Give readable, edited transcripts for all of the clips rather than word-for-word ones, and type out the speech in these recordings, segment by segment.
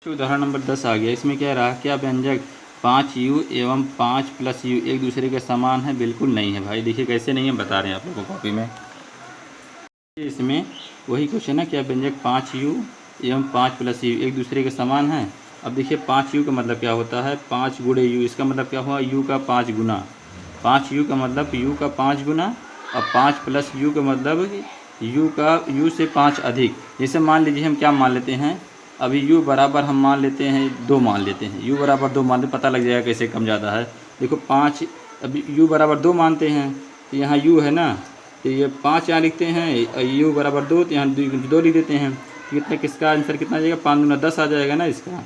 उदाहरण नंबर 10 आ गया। इसमें क्या रहा, क्या व्यंजक 5u एवं 5 + u एक दूसरे के समान है? बिल्कुल नहीं है भाई। देखिए कैसे नहीं है बता रहे हैं आप लोगों को कॉपी में। इसमें वही क्वेश्चन है, क्या व्यंजक 5u एवं 5 + u एक दूसरे के समान है? अब देखिए 5u का मतलब क्या होता है, 5 × u। इसका मतलब क्या हुआ, u का 5 गुना। 5u का मतलब u का 5 गुना, और 5 + u का मतलब u से 5 अधिक। जैसे मान लीजिए हम क्या मान लेते हैं, अभी u बराबर हम मान लेते हैं 2 मान लेते हैं। u बराबर 2 मान लेते, पता लग जाएगा कैसे कम ज़्यादा है। देखो 5, अभी u बराबर 2 मानते हैं तो यहाँ u है ना, तो ये 5 यहाँ लिखते हैं, u बराबर 2 तो यहाँ 2 लिख देते हैं। तो कितना, किसका आंसर कितना आ जाएगा, 5 दूना 10 आ जाएगा ना। इसका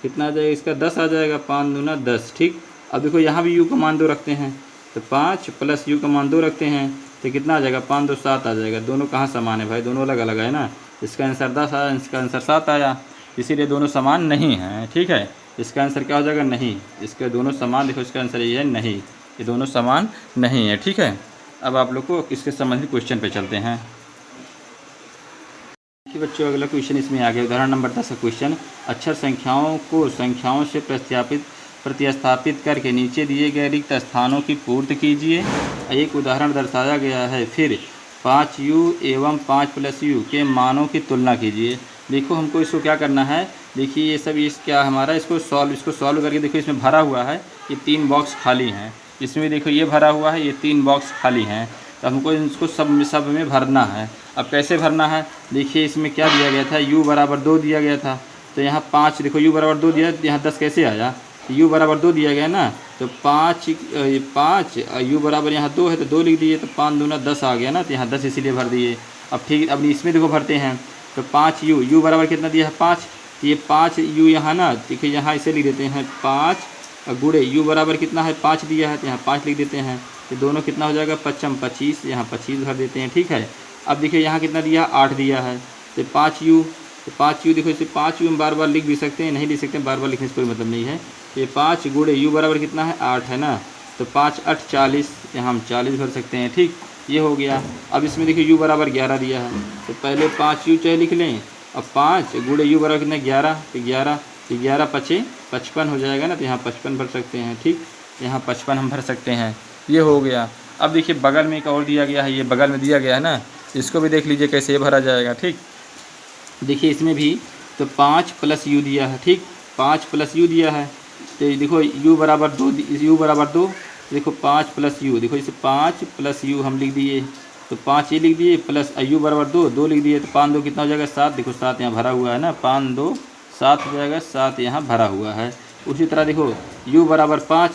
कितना आ जाएगा, इसका 10 आ जाएगा, 5 दूना 10। ठीक। अब देखो यहाँ भी u का मान 2 रखते हैं, तो 5 + u का मान 2 रखते हैं तो कितना आ जाएगा, 5 2 7 आ जाएगा। दोनों कहाँ समान है भाई, दोनों अलग अलग है ना। इसका आंसर 10 आया, इसका आंसर 7 आया, इसीलिए दोनों समान नहीं हैं। ठीक है, इसका आंसर क्या हो जाएगा, नहीं। इसके दोनों समान, देखो इसका आंसर ये है नहीं, ये दोनों समान नहीं है। ठीक है, अब आप लोग को इसके संबंधित क्वेश्चन पे चलते हैं। देखिए बच्चों, अगला क्वेश्चन इसमें आ गया। उदाहरण नंबर 10 का क्वेश्चन, अक्षर संख्याओं को संख्याओं से प्रतिस्थापित करके नीचे दिए गए रिक्त स्थानों की पूर्ति कीजिए। एक उदाहरण दर्शाया गया है। फिर 5u एवं 5 + u के मानों की तुलना कीजिए। देखो हमको इसको क्या करना है, देखिए ये सब इस क्या हमारा, इसको सॉल्व करके देखो इसमें भरा हुआ है, ये 3 बॉक्स खाली हैं। इसमें देखो ये भरा हुआ है, ये 3 बॉक्स खाली हैं। तो हमको इसको सब में भरना है। अब कैसे भरना है, देखिए इसमें क्या दिया गया था, u बराबर 2 दिया गया था, तो यहाँ 5, देखो u बराबर 2 दिया, यहाँ 10 कैसे आया, u बराबर 2 दिया गया ना, तो 5 u बराबर यहाँ 2 है तो 2 लिख दिए, तो 5 दूना 10 आ गया ना, तो यहाँ 10 इसीलिए भर दिए। अब ठीक, अब इसमें देखो भरते हैं, तो 5u बराबर कितना दिया है, 5, तो ये 5u यहाँ ना, देखिए यहाँ इसे लिख देते हैं 5 गुणे u बराबर कितना है, 5 दिया है तो यहाँ 5 लिख देते हैं। तो दोनों कितना हो जाएगा, 5 × 25, यहाँ 25 भर देते हैं। ठीक है, अब देखिए यहाँ कितना दिया, 8 दिया है, तो 5u देखो, इसे 5u हम बार बार लिख भी सकते हैं, नहीं लिख सकते हैं, बार बार लिखने से कोई मतलब नहीं है। ये 5 गुणे u बराबर कितना है, 8 है ना, तो 5 × 8 = 40, यहाँ हम 40 भर सकते हैं। ठीक, ये हो गया। अब इसमें देखिए u बराबर 11 दिया है, तो पहले 5u चाहे लिख लें, अब 5 गुणे u बराबर कितना, 11, तो 11 5 55 हो जाएगा ना, तो यहाँ 55 भर सकते हैं। ठीक, यहाँ 55 हम भर सकते हैं, ये हो गया। अब देखिए बगल में एक और दिया गया है, ये बगल में दिया गया है ना, इसको भी देख लीजिए कैसे ये भरा जाएगा। ठीक, देखिए इसमें भी तो 5 + u दिया है। ठीक, 5 + u दिया है, तो देखो u बराबर 2, देखो 5 + u, देखो इसे 5 + u हम लिख दिए, तो 5 ये लिख दिए, प्लस u बराबर 2 लिख दिए, तो 5 2 कितना हो जाएगा, 7। देखो 7 यहाँ भरा हुआ है ना, 5 2 7 हो जाएगा, 7 यहाँ भरा हुआ है। उसी तरह देखो u बराबर 5,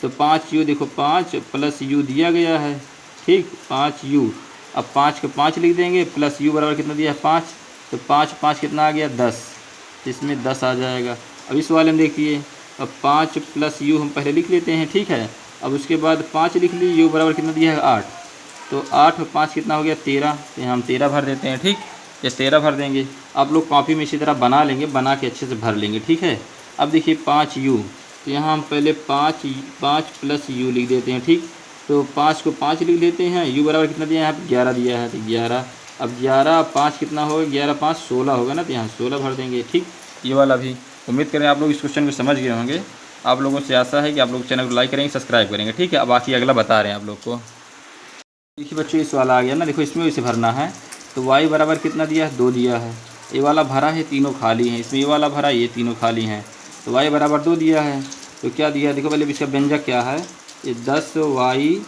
तो 5u, देखो 5 + u दिया गया है। ठीक, 5u, अब 5 को 5 लिख देंगे, प्लस u बराबर कितना दिया है, 5, तो 5 5 कितना आ गया, 10, इसमें 10 आ जाएगा। अब इस वाले में देखिए, अब 5 + u हम पहले लिख लेते हैं। ठीक है, अब उसके बाद 5 लिख ली, u बराबर कितना दिया है, 8, तो 8 और 5 कितना हो गया, 13, तो यहाँ हम 13 भर देते हैं। ठीक, ये 13 भर देंगे। आप लोग कॉपी में इसी तरह बना लेंगे, बना के अच्छे से भर लेंगे। ठीक है, अब देखिए 5u, तो यहाँ हम पहले 5 + u लिख देते हैं। ठीक, तो 5 को 5 लिख देते हैं, u बराबर कितना दिया है, यहाँ पर 11 दिया है, तो 11, अब 11 5 कितना होगा, 11 5 16 होगा ना, तो यहाँ 16 भर देंगे। ठीक, ये वाला भी। उम्मीद करें आप लोग इस क्वेश्चन को समझ गए होंगे। आप लोगों से आशा है कि आप लोग चैनल को लाइक करेंगे, सब्सक्राइब करेंगे। ठीक है, अब बाकी अगला बता रहे हैं आप लोग को। देखिए बच्चों, इस वाला आ गया ना, देखो इसमें इसे भरना है, तो y बराबर कितना दिया है, 2 दिया है, ये वाला भरा है, तीनों खाली हैं, इसमें ये वाला भरा, ये तीनों खाली हैं, तो y बराबर 2 दिया है, तो क्या दिया, देखो पहले इसका व्यंजक क्या है, ये 10y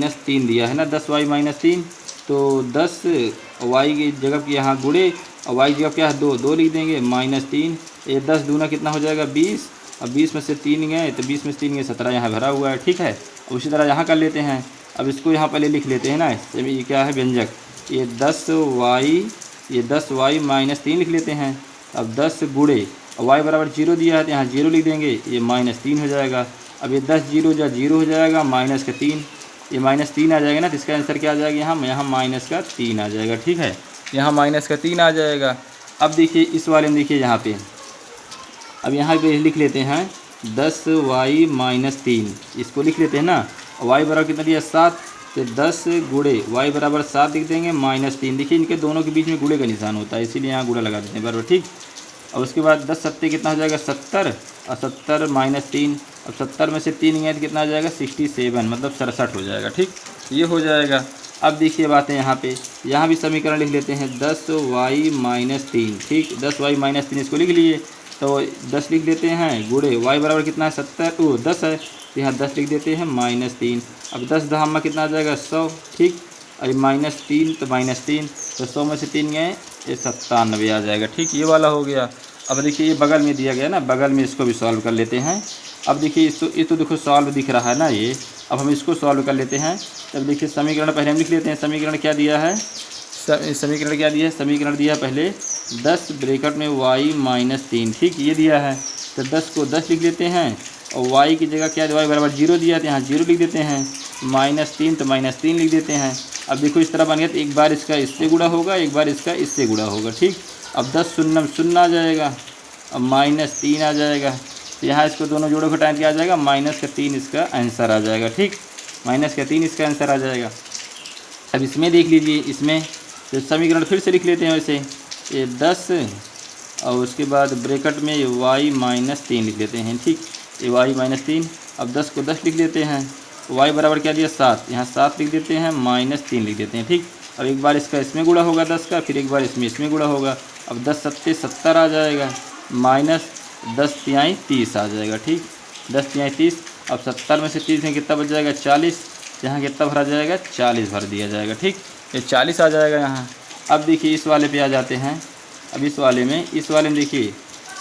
- 3 दिया है ना, 10y - 3, तो 10y की जगह की यहाँ गुणे, और y की जगह क्या है, 2 लिख देंगे, -3, ये 10 दूना कितना हो जाएगा, 20, अब 20 में से 3 गए, तो 20 में से 3 गए, 17 यहाँ भरा हुआ है। ठीक है, उसी तरह यहाँ कर लेते हैं। अब इसको यहाँ पहले लिख लेते हैं ना, ये क्या है व्यंजक, ये 10y - 3 लिख लेते हैं। अब 10 गुणे, y बराबर 0 दिया है, तो यहाँ 0 लिख देंगे, ये -3 हो जाएगा। अब ये 10 0 जा 0 हो जाएगा, -3, ये -3 आ जाएगा ना, तो इसका आंसर क्या आ जाएगा, यहाँ -3 आ जाएगा। ठीक है, यहाँ -3 आ जाएगा। अब देखिए इस वाले में, देखिए यहाँ पे, अब यहाँ पे लिख लेते हैं 10y - 3, इसको लिख लेते हैं ना, y बराबर कितना दिया, 7, तो 10 गुणे y बराबर 7 लिख देंगे, -3, देखिए इनके दोनों के बीच में गुणे का निशान होता है, इसीलिए यहाँ गुणा लगा देते हैं बराबर। ठीक, और उसके बाद 10 सत्ते कितना हो जाएगा 70, और 70 माइनस 3, अब 70 में से 3 गए तो कितना आ जाएगा 67, मतलब 67 हो जाएगा। ठीक, ये हो जाएगा। अब देखिए बातें यहाँ पे, यहाँ भी समीकरण लिख लेते हैं 10y माइनस 3। ठीक, 10y माइनस 3 इसको लिख लिए, तो 10 लिख देते हैं गुणे y बराबर कितना है 70, 10 है, तो यहाँ 10 लिख देते हैं माइनस 3। अब 10 दहामा कितना आ जाएगा 100। ठीक, अरे माइनस 3 तो माइनस 3, तो 100 में से 3 गए ये 97 आ जाएगा। ठीक, ये वाला हो गया। अब देखिए ये बगल में दिया गया ना, बगल में इसको भी सॉल्व कर लेते हैं। अब देखिए ये तो देखो सॉल्व दिख रहा है ना ये, अब हम इसको सॉल्व कर लेते हैं। तब देखिए समीकरण पहले हम लिख लेते हैं। समीकरण क्या दिया है, समीकरण क्या दिया है, समीकरण दिया पहले 10 ब्रैकेट में y माइनस 3। ठीक, ये दिया है, तो 10 को 10 लिख लेते हैं, और y की जगह क्या y बराबर 0 दिया है, तो यहाँ 0 लिख देते हैं, माइनस 3 तो माइनस 3 लिख देते हैं। अब देखो इस तरह बन गया, तो एक बार इसका इससे गुणा होगा, एक बार इसका इससे गुणा होगा। ठीक, अब 10 शून्य शून्य आ जाएगा, अब माइनस 3 आ जाएगा, तो यहाँ इसको दोनों जोड़ों घटाएं क्या आ जाएगा माइनस का 3 इसका आंसर आ जाएगा। ठीक, माइनस का 3 इसका आंसर आ जाएगा। अब इसमें देख लीजिए, इसमें तो समीकरण फिर से लिख लेते हैं वैसे, ये 10 और उसके बाद ब्रैकेट में ये y माइनस 3 लिख लेते हैं। ठीक, ये y माइनस 3, अब 10 को 10 लिख लेते हैं, y बराबर क्या दिया 7, यहाँ 7 लिख देते हैं, माइनस 3 लिख देते हैं। ठीक, अब एक बार इसका इसमें गुणा होगा 10 का, फिर एक बार इसमें गुणा होगा। अब 10 सत्ते 70 आ जाएगा, माइनस 10 तिहाई 30 आ जाएगा। ठीक, 10 तिहाई 30, अब 70 में से 30 में कितना बच जाएगा 40, यहाँ कितना भरा जाएगा 40 भर दिया जाएगा। ठीक, ये 40 आ जाएगा यहाँ। अब देखिए इस वाले पे आ जाते हैं। अब इस वाले में देखिए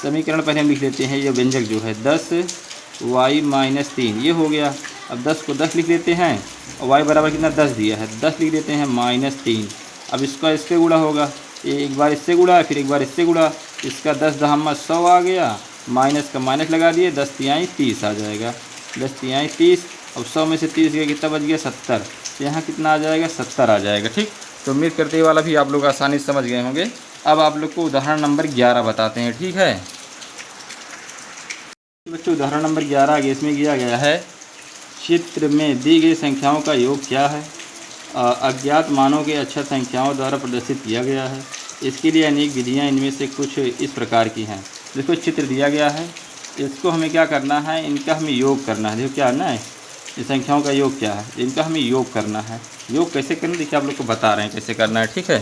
समीकरण पहले हम लिख लेते हैं, ये व्यंजक जो है 10y माइनस 3 ये हो गया। अब 10 को 10 लिख लेते हैं, और y बराबर कितना 10 दिया है, 10 लिख देते हैं माइनस 3। अब इसका इससे गुणा होगा, ये एक बार इससे गुणा फिर एक बार इससे गुणा, इसका 10 दहामा 100 आ गया, माइनस का माइनस लगा दिए, 10 तिहाई 30 आ जाएगा, 10 तिहाई 30। अब 100 में से 30 गया कितना बच गया 70, तो यहाँ कितना आ जाएगा 70 आ जाएगा। ठीक, तो उम्मीद करते हैं वाला भी आप लोग आसानी से समझ गए होंगे। अब आप लोग को उदाहरण नंबर 11 बताते हैं। ठीक है बच्चों, उदाहरण नंबर 11 आगे इसमें किया गया है, चित्र में दी गई संख्याओं का योग क्या है, अज्ञात मानों के अक्षर संख्याओं द्वारा प्रदर्शित किया गया है। इसके लिए अनेक विधियां इनमें से कुछ इस प्रकार की हैं। देखो चित्र दिया गया है, इसको हमें क्या करना है, इनका हमें योग करना है। देखो क्या करना है, इस संख्याओं का योग क्या है, इनका हमें योग करना है। योग कैसे करना देखिए आप लोग को बता रहे हैं कैसे करना है। ठीक है,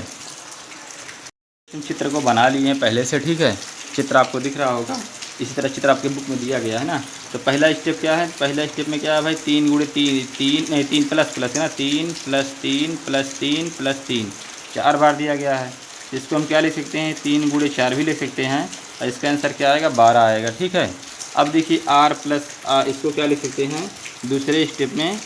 तुम चित्र को बना लिए हैं पहले से। ठीक है, चित्र आपको दिख रहा होगा, इसी तरह चित्र आपके बुक में दिया गया है ना। तो पहला स्टेप क्या है, पहला स्टेप में क्या है भाई 3 गुणे 3 प्लस है ना, 3 प्लस 3 प्लस 3 प्लस 3 4 बार दिया गया है। इसको हम क्या लिख सकते हैं 3 गुणे 4 भी ले सकते हैं, और इसका आंसर क्या आएगा 12 आएगा। ठीक है, अब देखिए r प्लस इसको क्या लिख सकते हैं दूसरे स्टेप में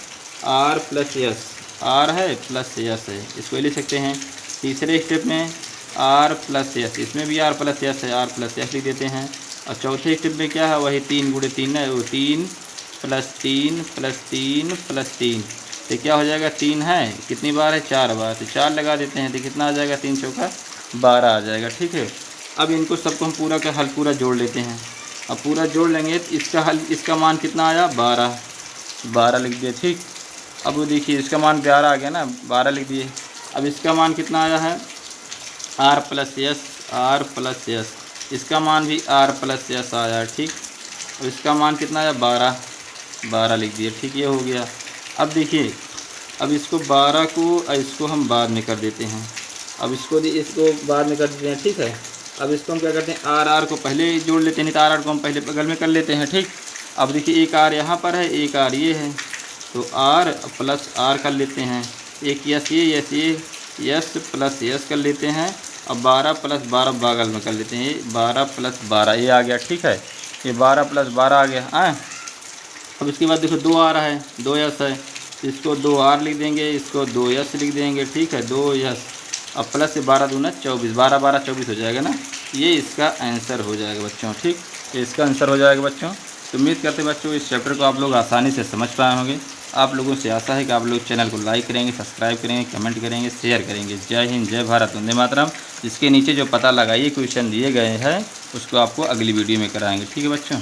r प्लस यस, r है प्लस यस है, इसको लिख सकते हैं। तीसरे स्टेप में r प्लस यस, इसमें भी r प्लस यस है, r प्लस यस लिख देते हैं। और चौथे स्टेप में क्या है वही 3 गुणे 3 है, वो 3 प्लस 3 प्लस 3 प्लस 3, तो क्या हो जाएगा 3 है, कितनी बार है 4 बार, तो 4 लगा देते हैं, तो कितना आ जाएगा 3 चौका 12 आ जाएगा। ठीक है, अब इनको सबको हम पूरा का हल पूरा जोड़ लेते हैं। अब पूरा जोड़ लेंगे तो इसका हल, इसका मान कितना आया 12 लिख दिए। ठीक, अब वो देखिए इसका मान 11 आ गया ना, 12 लिख दिए। अब इसका मान कितना आया है r प्लस यस, इसका मान भी r प्लस यस आया। ठीक, अब इसका मान कितना आया 12 लिख दिए। ठीक, ये हो गया। अब देखिए, अब इसको 12 को इसको हम बाद में कर देते हैं, अब इसको बाद में कर देते हैं। ठीक है, अब इसको हम क्या करते हैं r को पहले जोड़ लेते हैं, नहीं तो r को हम पहले बगल में कर लेते हैं। ठीक, अब देखिए एक r यहाँ पर है, एक r ये है, तो r प्लस r कर लेते हैं, एक यस ये यस प्लस यस कर लेते हैं, अब 12 प्लस 12 बगल में कर लेते हैं, 12 प्लस 12 ये आ गया। ठीक है, ये 12 प्लस 12 आ गया। अब इसके बाद देखो 2 आ रहा है, 2 यस है, इसको 2 r लिख देंगे, इसको 2 यस लिख देंगे। ठीक है, 2 यस, अब प्लस से 12 दूना 24, 12 12 24 हो जाएगा ना, ये इसका आंसर हो जाएगा बच्चों। ठीक, ये इसका आंसर हो जाएगा बच्चों। तो उम्मीद करते हैं बच्चों इस चैप्टर को आप लोग आसानी से समझ पाए होंगे। आप लोगों से आशा है कि आप लोग चैनल को लाइक करेंगे, सब्सक्राइब करेंगे, कमेंट करेंगे, शेयर करेंगे। जय हिंद, जय भारत, वंदे मातरम। इसके नीचे जो पता लगाइए क्वेश्चन दिए गए हैं उसको आपको अगली वीडियो में कराएंगे। ठीक है बच्चों।